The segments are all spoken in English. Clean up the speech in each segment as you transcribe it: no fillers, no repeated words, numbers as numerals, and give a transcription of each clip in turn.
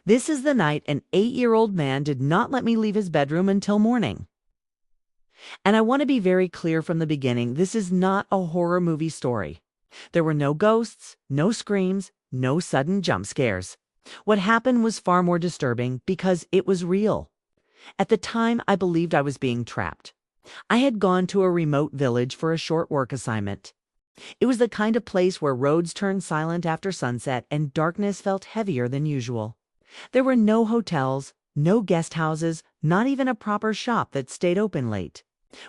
This is the night an 8-year-old man did not let me leave his bedroom until morning. And I want to be very clear from the beginning, this is not a horror movie story. There were no ghosts, no screams, no sudden jump scares. What happened was far more disturbing because it was real. At the time, I believed I was being trapped. I had gone to a remote village for a short work assignment. It was the kind of place where roads turned silent after sunset and darkness felt heavier than usual. There were no hotels, no guest houses, not even a proper shop that stayed open late.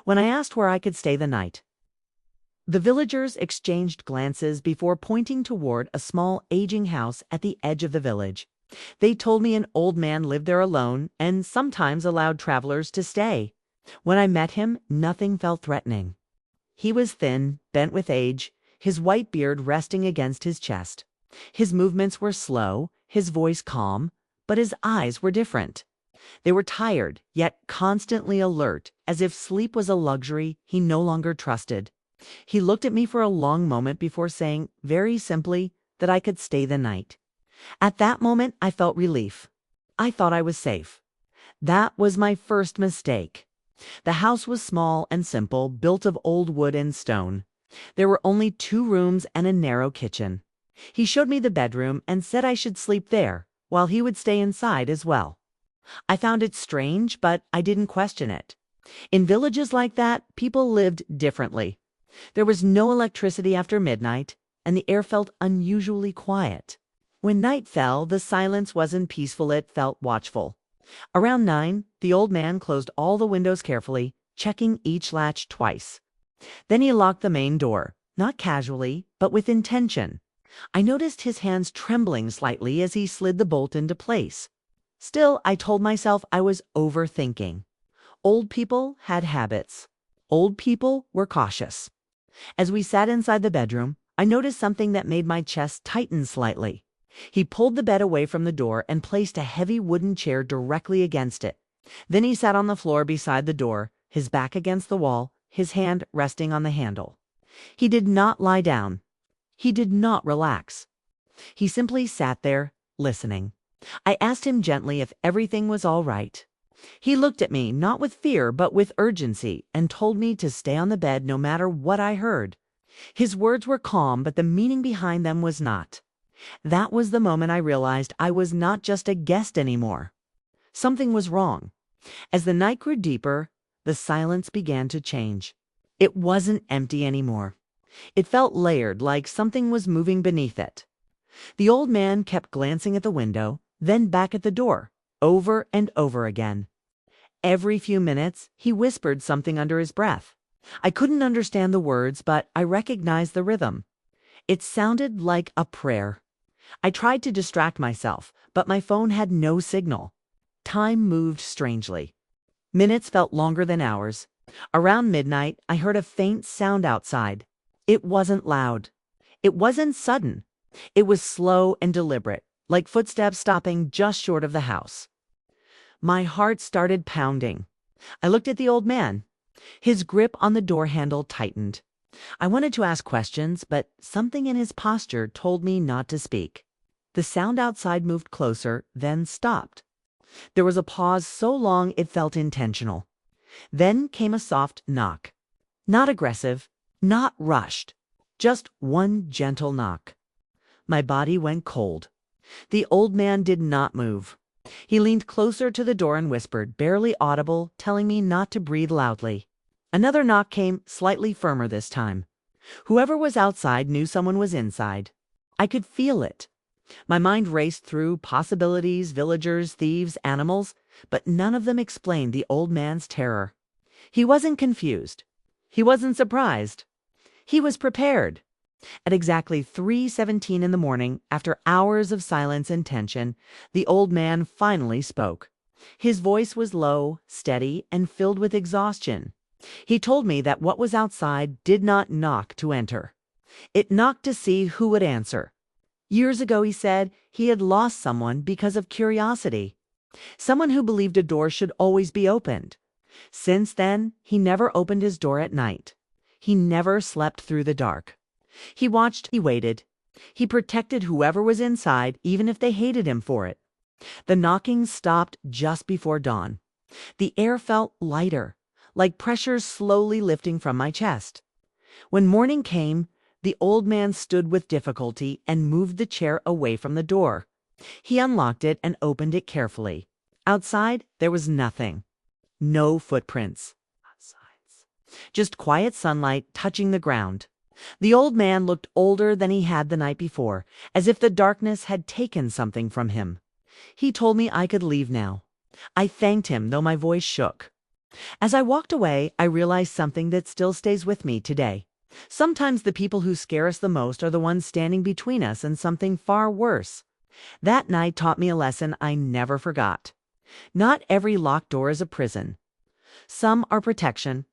When I asked where I could stay the night, the villagers exchanged glances before pointing toward a small, aging house at the edge of the village. They told me an old man lived there alone and sometimes allowed travelers to stay. When I met him, nothing felt threatening. He was thin, bent with age, his white beard resting against his chest. His movements were slow, his voice calm, but his eyes were different. They were tired, yet constantly alert, as if sleep was a luxury he no longer trusted. He looked at me for a long moment before saying, very simply, that I could stay the night. At that moment, I felt relief. I thought I was safe. That was my first mistake. The house was small and simple, built of old wood and stone. There were only 2 rooms and a narrow kitchen. He showed me the bedroom and said I should sleep there, while he would stay inside as well. I found it strange, but I didn't question it. In villages like that, people lived differently. There was no electricity after midnight, and the air felt unusually quiet. When night fell, the silence wasn't peaceful, it felt watchful. Around 9, the old man closed all the windows carefully, checking each latch twice. Then he locked the main door, not casually, but with intention. I noticed his hands trembling slightly as he slid the bolt into place. Still, I told myself I was overthinking. Old people had habits. Old people were cautious. As we sat inside the bedroom, I noticed something that made my chest tighten slightly. He pulled the bed away from the door and placed a heavy wooden chair directly against it. Then he sat on the floor beside the door, his back against the wall, his hand resting on the handle. He did not lie down. He did not relax. He simply sat there, listening. I asked him gently if everything was all right. He looked at me, not with fear, but with urgency, and told me to stay on the bed no matter what I heard. His words were calm, but the meaning behind them was not. That was the moment I realized I was not just a guest anymore. Something was wrong. As the night grew deeper, the silence began to change. It wasn't empty anymore. It felt layered, like something was moving beneath it. The old man kept glancing at the window, then back at the door, over and over again. Every few minutes, he whispered something under his breath. I couldn't understand the words, but I recognized the rhythm. It sounded like a prayer. I tried to distract myself, but my phone had no signal. Time moved strangely. Minutes felt longer than hours. Around midnight, I heard a faint sound outside. It wasn't loud. It wasn't sudden. It was slow and deliberate, like footsteps stopping just short of the house. My heart started pounding. I looked at the old man. His grip on the door handle tightened. I wanted to ask questions, but something in his posture told me not to speak. The sound outside moved closer, then stopped. There was a pause so long it felt intentional. Then came a soft knock. Not aggressive, not rushed, just one gentle knock. My body went cold. The old man did not move. He leaned closer to the door and whispered, barely audible, telling me not to breathe loudly. Another knock came, slightly firmer this time. Whoever was outside knew someone was inside. I could feel it. My mind raced through possibilities, villagers, thieves, animals, but none of them explained the old man's terror. He wasn't confused. He wasn't surprised. He was prepared. At exactly 3:17 in the morning, after hours of silence and tension, the old man finally spoke. His voice was low, steady, and filled with exhaustion. He told me that what was outside did not knock to enter. It knocked to see who would answer. Years ago, he said, he had lost someone because of curiosity. Someone who believed a door should always be opened. Since then, he never opened his door at night. He never slept through the dark. He watched, he waited. He protected whoever was inside, even if they hated him for it. The knocking stopped just before dawn. The air felt lighter, like pressure slowly lifting from my chest. When morning came, the old man stood with difficulty and moved the chair away from the door. He unlocked it and opened it carefully. Outside, there was nothing. No footprints. Just quiet sunlight touching the ground. The old man looked older than he had the night before, as if the darkness had taken something from him. He told me I could leave now. I thanked him, though my voice shook. As I walked away, I realized something that still stays with me today. Sometimes the people who scare us the most are the ones standing between us and something far worse. That night taught me a lesson I never forgot. Not every locked door is a prison. Some are protection,